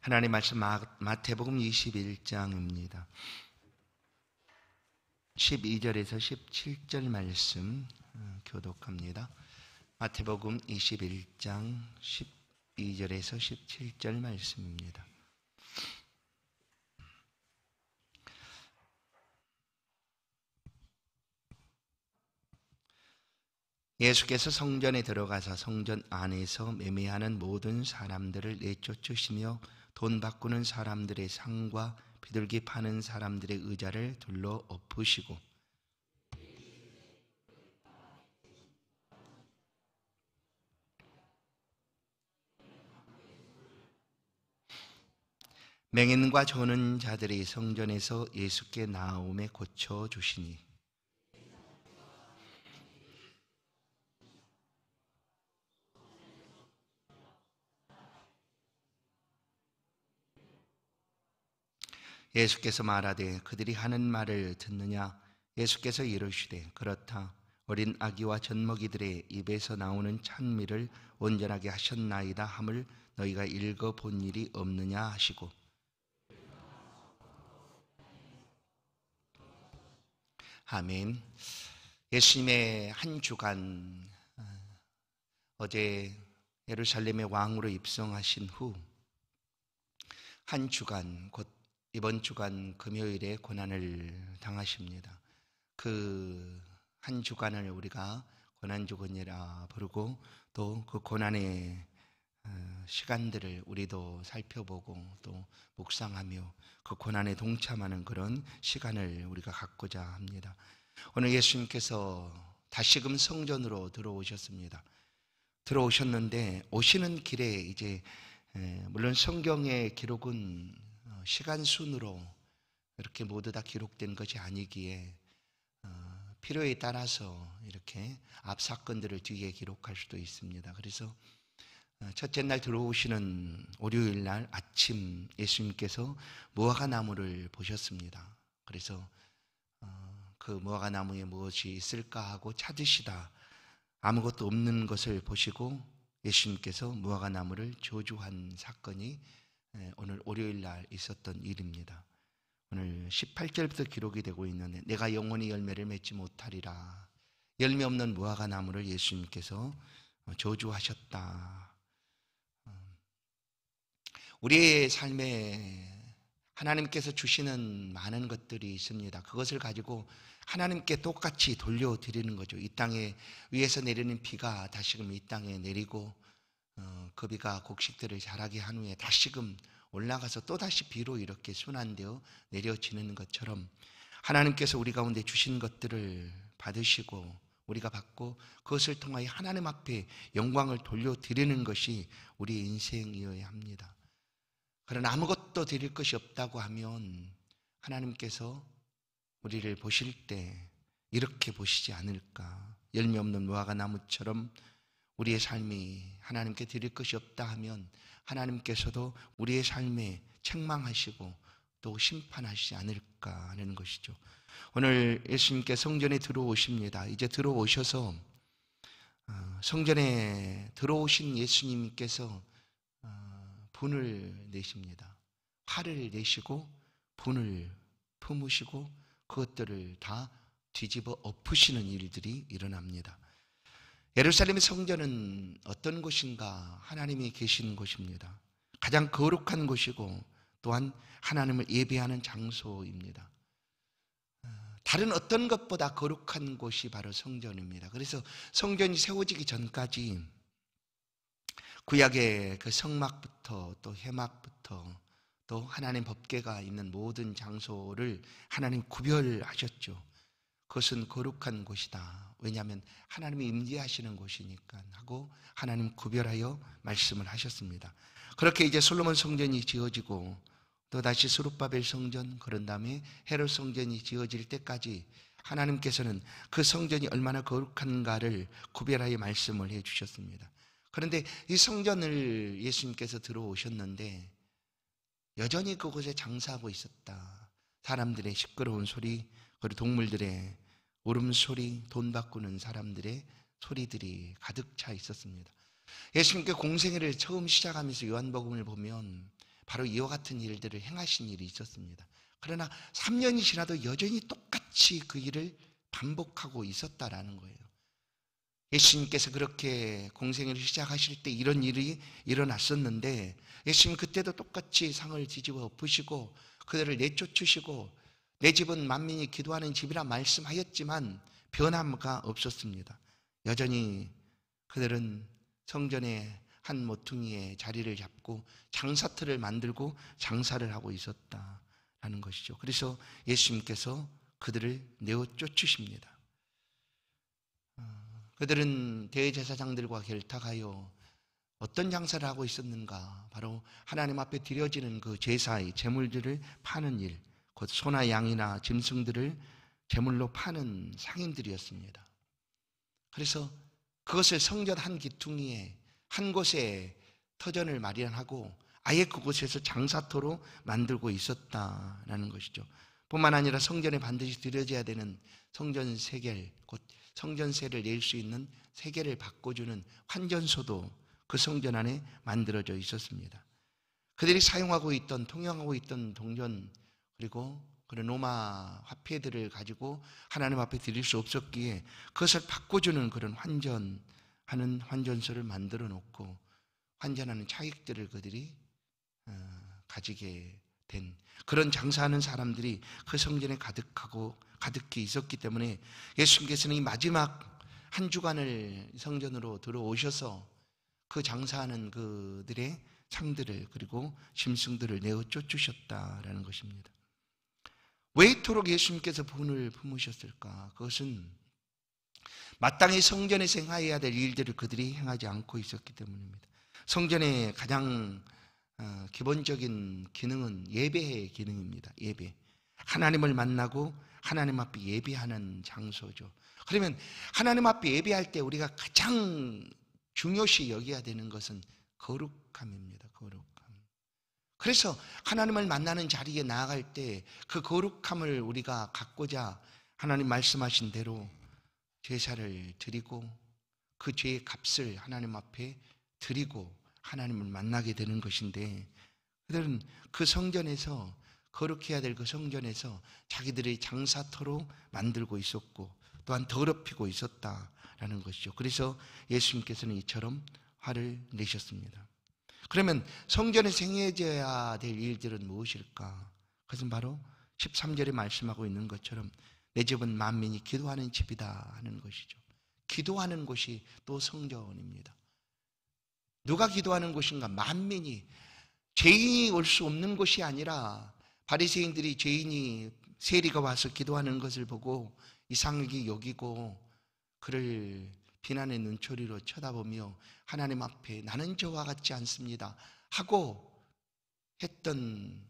하나님 말씀 마태복음 21장입니다. 12절에서 17절 말씀 교독합니다. 마태복음 21장 12절에서 17절 말씀입니다. 예수께서 성전에 들어가서 성전 안에서 매매하는 모든 사람들을 내쫓으시며 돈 바꾸는 사람들의 상과 비둘기 파는 사람들의 의자를 둘러 엎으시고 맹인과 조는 자들이 성전에서 예수께 나오매 고쳐주시니 예수께서 말하되 그들이 하는 말을 듣느냐? 예수께서 이르시되 그렇다. 어린 아기와 젖먹이들의 입에서 나오는 찬미를 온전하게 하셨나이다 함을 너희가 읽어본 일이 없느냐 하시고 아멘. 예수님의 한 주간 어제 예루살렘의 왕으로 입성하신 후 한 주간 곧 이번 주간 금요일에 고난을 당하십니다. 그 한 주간을 우리가 고난주간이라 부르고 또 그 고난의 시간들을 우리도 살펴보고 또 묵상하며 그 고난에 동참하는 그런 시간을 우리가 갖고자 합니다. 오늘 예수님께서 다시금 성전으로 들어오셨습니다. 들어오셨는데 오시는 길에 이제 물론 성경의 기록은 시간 순으로 이렇게 모두 다 기록된 것이 아니기에 필요에 따라서 이렇게 앞 사건들을 뒤에 기록할 수도 있습니다. 그래서 첫째 날 들어오시는 월요일 날 아침 예수님께서 무화과 나무를 보셨습니다. 그래서 그 무화과 나무에 무엇이 있을까 하고 찾으시다 아무것도 없는 것을 보시고 예수님께서 무화과 나무를 저주한 사건이 오늘 월요일 날 있었던 일입니다. 오늘 18절부터 기록이 되고 있는데 내가 영원히 열매를 맺지 못하리라. 열매 없는 무화과 나무를 예수님께서 저주하셨다. 우리의 삶에 하나님께서 주시는 많은 것들이 있습니다. 그것을 가지고 하나님께 똑같이 돌려드리는 거죠. 이 땅에 위에서 내리는 비가 다시금 이 땅에 내리고 그 비가 곡식들을 자라게 한 후에 다시금 올라가서 또다시 비로 이렇게 순환되어 내려지는 것처럼 하나님께서 우리 가운데 주신 것들을 받으시고 우리가 받고 그것을 통하여 하나님 앞에 영광을 돌려드리는 것이 우리 인생이어야 합니다. 그러나 아무것도 드릴 것이 없다고 하면 하나님께서 우리를 보실 때 이렇게 보시지 않을까. 열매 없는 무화과 나무처럼 우리의 삶이 하나님께 드릴 것이 없다 하면 하나님께서도 우리의 삶에 책망하시고 또 심판하시지 않을까 하는 것이죠. 오늘 예수님께 성전에 들어오십니다. 이제 들어오셔서 성전에 들어오신 예수님께서 분을 내십니다. 화를 내시고 분을 품으시고 그것들을 다 뒤집어 엎으시는 일들이 일어납니다. 예루살렘의 성전은 어떤 곳인가? 하나님이 계신 곳입니다. 가장 거룩한 곳이고 또한 하나님을 예배하는 장소입니다. 다른 어떤 것보다 거룩한 곳이 바로 성전입니다. 그래서 성전이 세워지기 전까지 구약의 그 성막부터 또 회막부터 또 하나님 법궤가 있는 모든 장소를 하나님 구별하셨죠. 그것은 거룩한 곳이다. 왜냐하면 하나님이 임재하시는 곳이니까 하고 하나님 구별하여 말씀을 하셨습니다. 그렇게 이제 솔로몬 성전이 지어지고 또다시 스룹바벨 성전 그런 다음에 헤롯 성전이 지어질 때까지 하나님께서는 그 성전이 얼마나 거룩한가를 구별하여 말씀을 해주셨습니다. 그런데 이 성전을 예수님께서 들어오셨는데 여전히 그곳에 장사하고 있었다. 사람들의 시끄러운 소리 그리고 동물들의 울음소리, 돈 바꾸는 사람들의 소리들이 가득 차 있었습니다. 예수님께 공생애를 처음 시작하면서 요한복음을 보면 바로 이와 같은 일들을 행하신 일이 있었습니다. 그러나 3년이 지나도 여전히 똑같이 그 일을 반복하고 있었다라는 거예요. 예수님께서 그렇게 공생애를 시작하실 때 이런 일이 일어났었는데 예수님 그때도 똑같이 상을 뒤집어 엎으시고 그들을 내쫓으시고 내 집은 만민이 기도하는 집이라 말씀하였지만 변화가 없었습니다. 여전히 그들은 성전의 한 모퉁이에 자리를 잡고 장사틀을 만들고 장사를 하고 있었다라는 것이죠. 그래서 예수님께서 그들을 내어 쫓으십니다. 그들은 대제사장들과 결탁하여 어떤 장사를 하고 있었는가? 바로 하나님 앞에 드려지는 그 제사의 제물들을 파는 일, 곧 소나 양이나 짐승들을 제물로 파는 상인들이었습니다. 그래서 그것을 성전 한 기퉁이에 한 곳에 터전을 마련하고 아예 그곳에서 장사터로 만들고 있었다라는 것이죠. 뿐만 아니라 성전에 반드시 드려져야 되는 성전 세겔, 곧 성전세를 낼 수 있는 세겔을 바꿔주는 환전소도 그 성전 안에 만들어져 있었습니다. 그들이 사용하고 있던, 통용하고 있던 동전 그리고 그런 로마 화폐들을 가지고 하나님 앞에 드릴 수 없었기에 그것을 바꿔주는 그런 환전하는 환전소를 만들어 놓고 환전하는 차익들을 그들이 가지게 된 그런 장사하는 사람들이 그 성전에 가득히 있었기 때문에 예수님께서는 이 마지막 한 주간을 성전으로 들어오셔서 그 장사하는 그들의 상들을 그리고 짐승들을 내어 쫓으셨다라는 것입니다. 왜 이토록 예수님께서 분을 품으셨을까? 그것은 마땅히 성전에서 행해야 될 일들을 그들이 행하지 않고 있었기 때문입니다. 성전의 가장 기본적인 기능은 예배의 기능입니다. 예배. 하나님을 만나고 하나님 앞에 예배하는 장소죠. 그러면 하나님 앞에 예배할 때 우리가 가장 중요시 여겨야 되는 것은 거룩함입니다. 거룩함. 그래서 하나님을 만나는 자리에 나아갈 때 그 거룩함을 우리가 갖고자 하나님 말씀하신 대로 제사를 드리고 그 죄의 값을 하나님 앞에 드리고 하나님을 만나게 되는 것인데 그들은 그 성전에서 거룩해야 될 그 성전에서 자기들의 장사터로 만들고 있었고 또한 더럽히고 있었다라는 것이죠. 그래서 예수님께서는 이처럼 화를 내셨습니다. 그러면 성전에서 행해져야 될 일들은 무엇일까? 그것은 바로 13절에 말씀하고 있는 것처럼 내 집은 만민이 기도하는 집이다 하는 것이죠. 기도하는 곳이 또 성전입니다. 누가 기도하는 곳인가? 만민이. 죄인이 올 수 없는 곳이 아니라 바리새인들이 죄인이 세리가 와서 기도하는 것을 보고 이상하게 여기고 그를 비난의 눈초리로 쳐다보며 하나님 앞에 나는 저와 같지 않습니다 하고 했던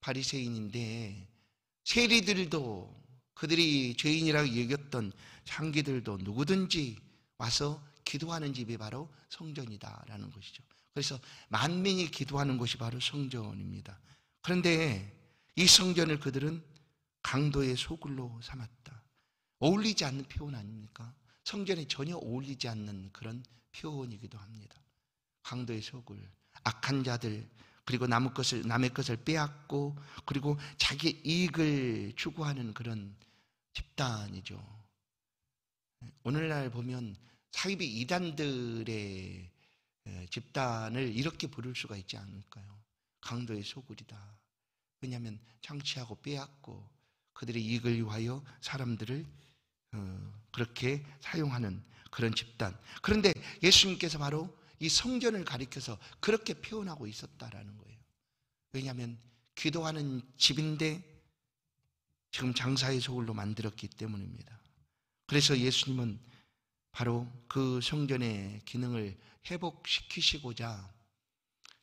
바리새인인데 세리들도 그들이 죄인이라고 여겼던 창기들도 누구든지 와서 기도하는 집이 바로 성전이다라는 것이죠. 그래서 만민이 기도하는 곳이 바로 성전입니다. 그런데 이 성전을 그들은 강도의 소굴로 삼았다. 어울리지 않는 표현 아닙니까? 성전에 전혀 어울리지 않는 그런 표현이기도 합니다. 강도의 소굴, 악한 자들, 그리고 남의 것을 빼앗고 그리고 자기 이익을 추구하는 그런 집단이죠. 오늘날 보면 사이비 이단들의 집단을 이렇게 부를 수가 있지 않을까요? 강도의 소굴이다. 왜냐하면 창취하고 빼앗고 그들의 이익을 위하여 사람들을 그렇게 사용하는 그런 집단. 그런데 예수님께서 바로 이 성전을 가리켜서 그렇게 표현하고 있었다라는 거예요. 왜냐하면 기도하는 집인데 지금 장사의 소굴로 만들었기 때문입니다. 그래서 예수님은 바로 그 성전의 기능을 회복시키시고자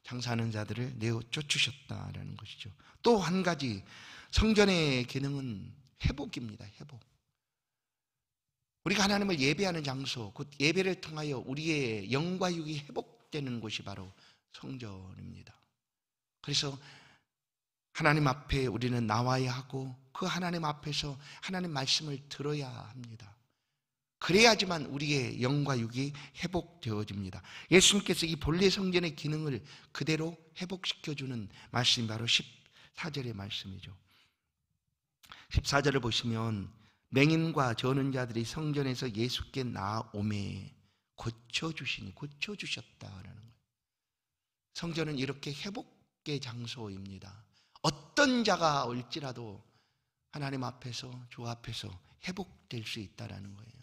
장사하는 자들을 내어 쫓으셨다라는 것이죠. 또 한 가지 성전의 기능은 회복입니다. 회복. 우리가 하나님을 예배하는 장소, 곧 예배를 통하여 우리의 영과 육이 회복되는 곳이 바로 성전입니다. 그래서 하나님 앞에 우리는 나와야 하고 그 하나님 앞에서 하나님 말씀을 들어야 합니다. 그래야지만 우리의 영과 육이 회복되어집니다. 예수님께서 이 본래 성전의 기능을 그대로 회복시켜주는 말씀이 바로 14절의 말씀이죠. 14절을 보시면 맹인과 저는 자들이 성전에서 예수께 나오매 고쳐주셨다라는 거예요. 성전은 이렇게 회복의 장소입니다. 어떤 자가 올지라도 하나님 앞에서, 주 앞에서 회복될 수 있다라는 거예요.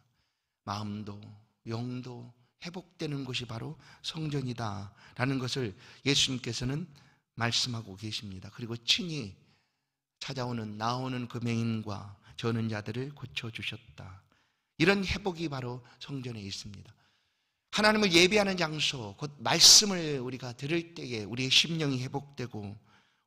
마음도 영도 회복되는 곳이 바로 성전이다라는 것을 예수님께서는 말씀하고 계십니다. 그리고 친히 나오는 그 맹인과 저는 자들을 고쳐주셨다. 이런 회복이 바로 성전에 있습니다. 하나님을 예배하는 장소, 곧 말씀을 우리가 들을 때에 우리의 심령이 회복되고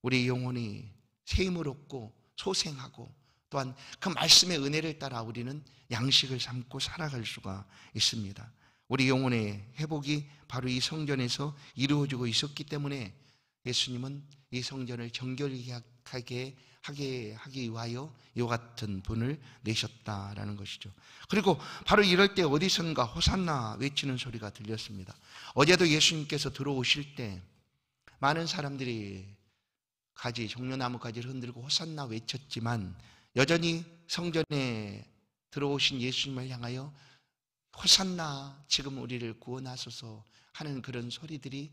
우리의 영혼이 새 힘을 얻고 소생하고 또한 그 말씀의 은혜를 따라 우리는 양식을 삼고 살아갈 수가 있습니다. 우리 영혼의 회복이 바로 이 성전에서 이루어지고 있었기 때문에 예수님은 이 성전을 정결하게 하기 위하여 이와 같은 분을 내셨다라는 것이죠. 그리고 바로 이럴 때 어디선가 호산나 외치는 소리가 들렸습니다. 어제도 예수님께서 들어오실 때 많은 사람들이 종려나무 가지를 흔들고 호산나 외쳤지만 여전히 성전에 들어오신 예수님을 향하여 호산나, 지금 우리를 구원하소서 하는 그런 소리들이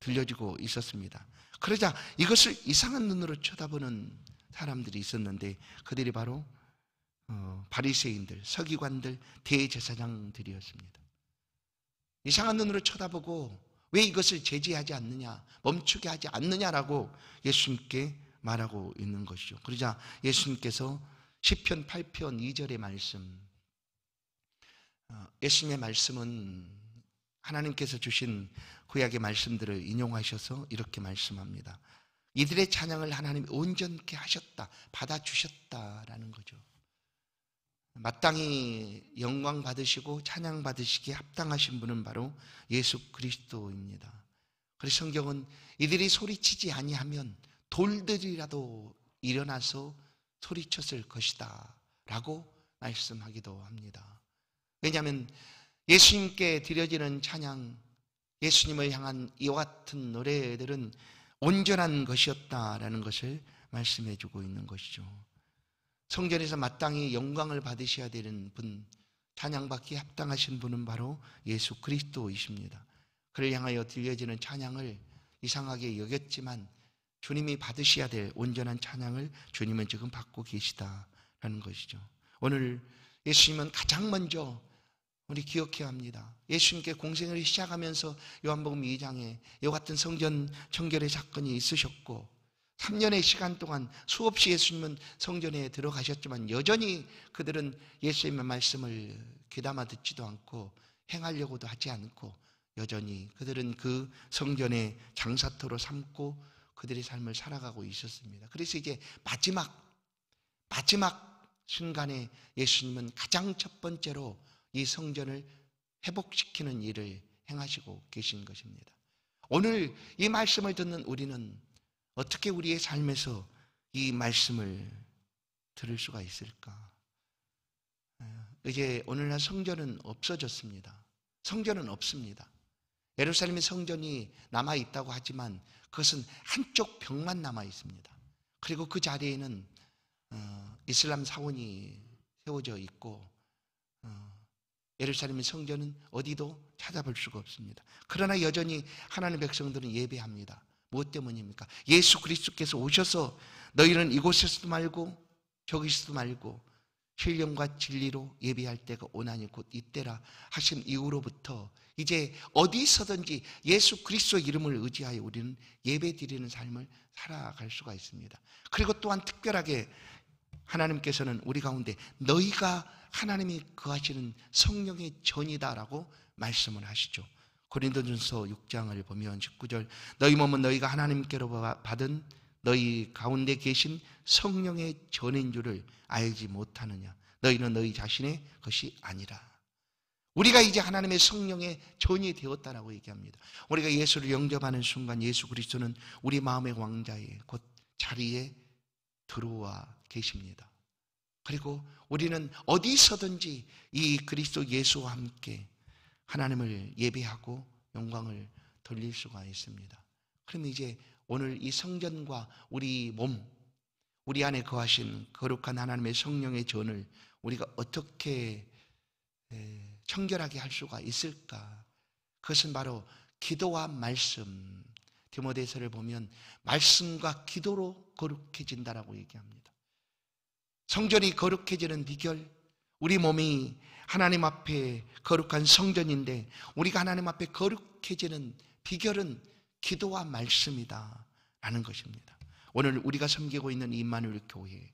들려지고 있었습니다. 그러자 이것을 이상한 눈으로 쳐다보는 사람들이 있었는데 그들이 바로 바리새인들, 서기관들, 대제사장들이었습니다. 이상한 눈으로 쳐다보고 왜 이것을 제지하지 않느냐, 멈추게 하지 않느냐라고 예수님께 말하고 있는 것이죠. 그러자 예수님께서 시편 8편 2절의 말씀, 예수님의 말씀은 하나님께서 주신 구약의 말씀들을 인용하셔서 이렇게 말씀합니다. 이들의 찬양을 하나님이 온전케 하셨다, 받아주셨다라는 거죠. 마땅히 영광 받으시고 찬양 받으시기에 합당하신 분은 바로 예수 그리스도입니다. 그래서 성경은 이들이 소리치지 아니하면 돌들이라도 일어나서 소리쳤을 것이다 라고 말씀하기도 합니다. 왜냐하면 예수님께 드려지는 찬양, 예수님을 향한 이와 같은 노래들은 온전한 것이었다라는 것을 말씀해 주고 있는 것이죠. 성전에서 마땅히 영광을 받으셔야 되는 분, 찬양받기에 합당하신 분은 바로 예수 그리스도이십니다. 그를 향하여 들려지는 찬양을 이상하게 여겼지만 주님이 받으셔야 될 온전한 찬양을 주님은 지금 받고 계시다라는 것이죠. 오늘 예수님은 가장 먼저 우리 기억해야 합니다. 예수님께 공생을 시작하면서 요한복음 2장에 이와 같은 성전 청결의 사건이 있으셨고 3년의 시간 동안 수없이 예수님은 성전에 들어가셨지만 여전히 그들은 예수님의 말씀을 귀담아 듣지도 않고 행하려고도 하지 않고 여전히 그들은 그 성전의 장사터로 삼고 그들의 삶을 살아가고 있었습니다. 그래서 이제 마지막 순간에 예수님은 가장 첫 번째로 이 성전을 회복시키는 일을 행하시고 계신 것입니다. 오늘 이 말씀을 듣는 우리는 어떻게 우리의 삶에서 이 말씀을 들을 수가 있을까? 이제 오늘날 성전은 없어졌습니다. 성전은 없습니다. 예루살렘의 성전이 남아있다고 하지만 그것은 한쪽 벽만 남아있습니다. 그리고 그 자리에는 이슬람 사원이 세워져 있고 예루살렘의 성전은 어디도 찾아볼 수가 없습니다. 그러나 여전히 하나님의 백성들은 예배합니다. 무엇 때문입니까? 예수 그리스도께서 오셔서 너희는 이곳에서도 말고 저기서도 말고 신령과 진리로 예배할 때가 오나니 곧 이때라 하신 이후로부터 이제 어디서든지 예수 그리스도의 이름을 의지하여 우리는 예배 드리는 삶을 살아갈 수가 있습니다. 그리고 또한 특별하게 하나님께서는 우리 가운데 너희가 하나님이 거하시는 성령의 전이다라고 말씀을 하시죠. 고린도전서 6장을 보면 19절 너희 몸은 너희가 하나님께로 받은 너희 가운데 계신 성령의 전인 줄을 알지 못하느냐. 너희는 너희 자신의 것이 아니라. 우리가 이제 하나님의 성령의 전이 되었다라고 얘기합니다. 우리가 예수를 영접하는 순간 예수 그리스도는 우리 마음의 왕자에 곧 자리에 들어와 계십니다. 그리고 우리는 어디서든지 이 그리스도 예수와 함께 하나님을 예배하고 영광을 돌릴 수가 있습니다. 그럼 이제 오늘 이 성전과 우리 몸, 우리 안에 거하신 거룩한 하나님의 성령의 전을 우리가 어떻게 청결하게 할 수가 있을까? 그것은 바로 기도와 말씀. 디모데서를 보면 말씀과 기도로 거룩해진다라고 얘기합니다. 성전이 거룩해지는 비결, 우리 몸이 하나님 앞에 거룩한 성전인데 우리가 하나님 앞에 거룩해지는 비결은 기도와 말씀이다 라는 것입니다. 오늘 우리가 섬기고 있는 임마누엘 교회,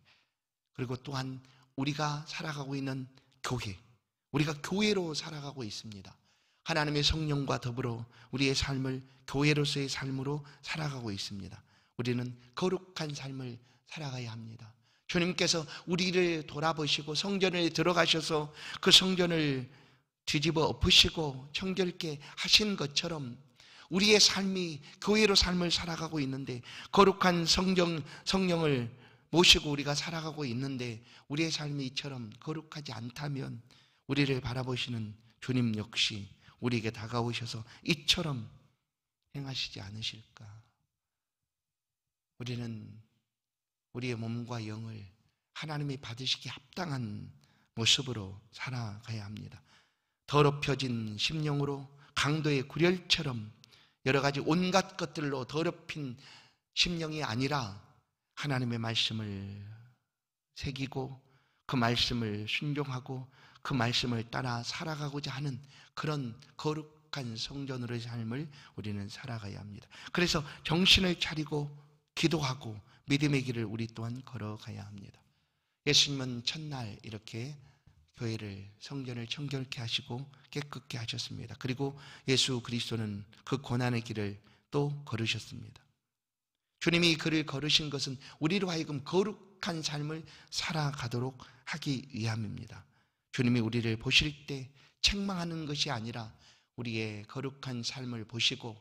그리고 또한 우리가 살아가고 있는 교회, 우리가 교회로 살아가고 있습니다. 하나님의 성령과 더불어 우리의 삶을 교회로서의 삶으로 살아가고 있습니다. 우리는 거룩한 삶을 살아가야 합니다. 주님께서 우리를 돌아보시고 성전에 들어가셔서 그 성전을 뒤집어 엎으시고 청결케 하신 것처럼 우리의 삶이 교회로 삶을 살아가고 있는데, 거룩한 성령을 모시고 우리가 살아가고 있는데 우리의 삶이 이처럼 거룩하지 않다면 우리를 바라보시는 주님 역시 우리에게 다가오셔서 이처럼 행하시지 않으실까? 우리는 우리의 몸과 영을 하나님이 받으시기 합당한 모습으로 살아가야 합니다. 더럽혀진 심령으로 강도의 구렬처럼 여러 가지 온갖 것들로 더럽힌 심령이 아니라 하나님의 말씀을 새기고 그 말씀을 순종하고 그 말씀을 따라 살아가고자 하는 그런 거룩한 성전으로의 삶을 우리는 살아가야 합니다. 그래서 정신을 차리고 기도하고 믿음의 길을 우리 또한 걸어가야 합니다. 예수님은 첫날 이렇게 교회를, 성전을 청결케 하시고 깨끗게 하셨습니다. 그리고 예수 그리스도는 그 고난의 길을 또 걸으셨습니다. 주님이 그를 걸으신 것은 우리로 하여금 거룩한 삶을 살아가도록 하기 위함입니다. 주님이 우리를 보실 때 책망하는 것이 아니라 우리의 거룩한 삶을 보시고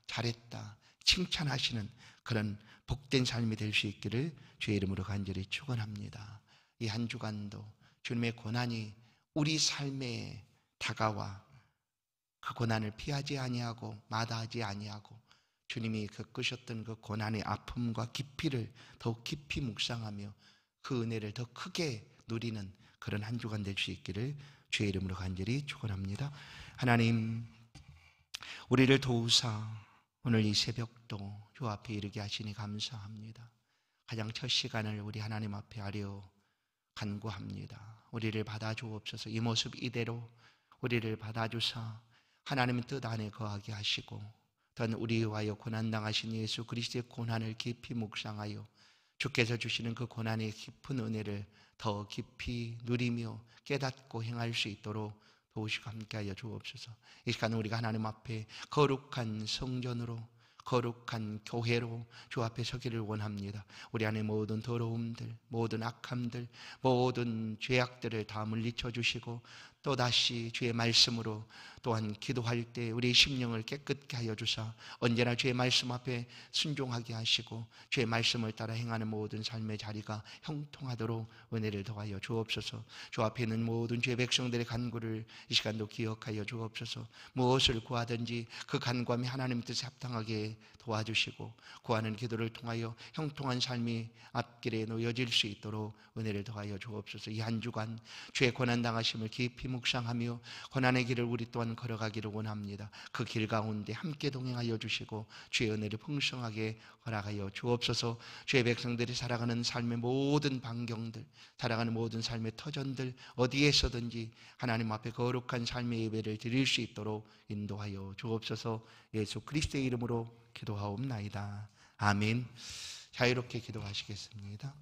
잘했다 칭찬하시는 그런 복된 삶이 될 수 있기를 주의 이름으로 간절히 축원합니다. 이 한 주간도 주님의 고난이 우리 삶에 다가와 그 고난을 피하지 아니하고 마다하지 아니하고 주님이 겪으셨던 그 고난의 아픔과 깊이를 더욱 깊이 묵상하며 그 은혜를 더 크게 누리는 그런 한 주간 될 수 있기를 주의 이름으로 간절히 축원합니다. 하나님, 우리를 도우사 오늘 이 새벽도 주 앞에 이르게 하시니 감사합니다. 가장 첫 시간을 우리 하나님 앞에 하려 간구합니다. 우리를 받아주옵소서. 이 모습 이대로 우리를 받아주사 하나님의 뜻 안에 거하게 하시고 또한 우리와여 고난당하신 예수 그리스도의 고난을 깊이 묵상하여 주께서 주시는 그 고난의 깊은 은혜를 더 깊이 누리며 깨닫고 행할 수 있도록 도우시고 함께하여 주옵소서. 이 시간 우리가 하나님 앞에 거룩한 성전으로, 거룩한 교회로 주 앞에 서기를 원합니다. 우리 안에 모든 더러움들, 모든 악함들, 모든 죄악들을 다 물리쳐 주시고 또다시 주의 말씀으로 또한 기도할 때 우리의 심령을 깨끗게 하여 주사 언제나 주의 말씀 앞에 순종하게 하시고 주의 말씀을 따라 행하는 모든 삶의 자리가 형통하도록 은혜를 더하여 주옵소서. 주 앞에 있는 모든 주의 백성들의 간구를 이 시간도 기억하여 주옵소서. 무엇을 구하든지 그 간구함이 하나님 뜻에 합당하게 도와주시고 구하는 기도를 통하여 형통한 삶이 앞길에 놓여질 수 있도록 은혜를 더하여 주옵소서. 이 한 주간 주의 고난당하심을 깊이 묵상하며 고난의 길을 우리 또한 걸어가기를 원합니다. 그 길 가운데 함께 동행하여 주시고 주의 은혜를 풍성하게 허락하여 주옵소서. 주의 백성들이 살아가는 삶의 모든 반경들, 살아가는 모든 삶의 터전들 어디에서든지 하나님 앞에 거룩한 삶의 예배를 드릴 수 있도록 인도하여 주옵소서. 예수 그리스도의 이름으로 기도하옵나이다. 아멘. 자유롭게 기도하시겠습니다.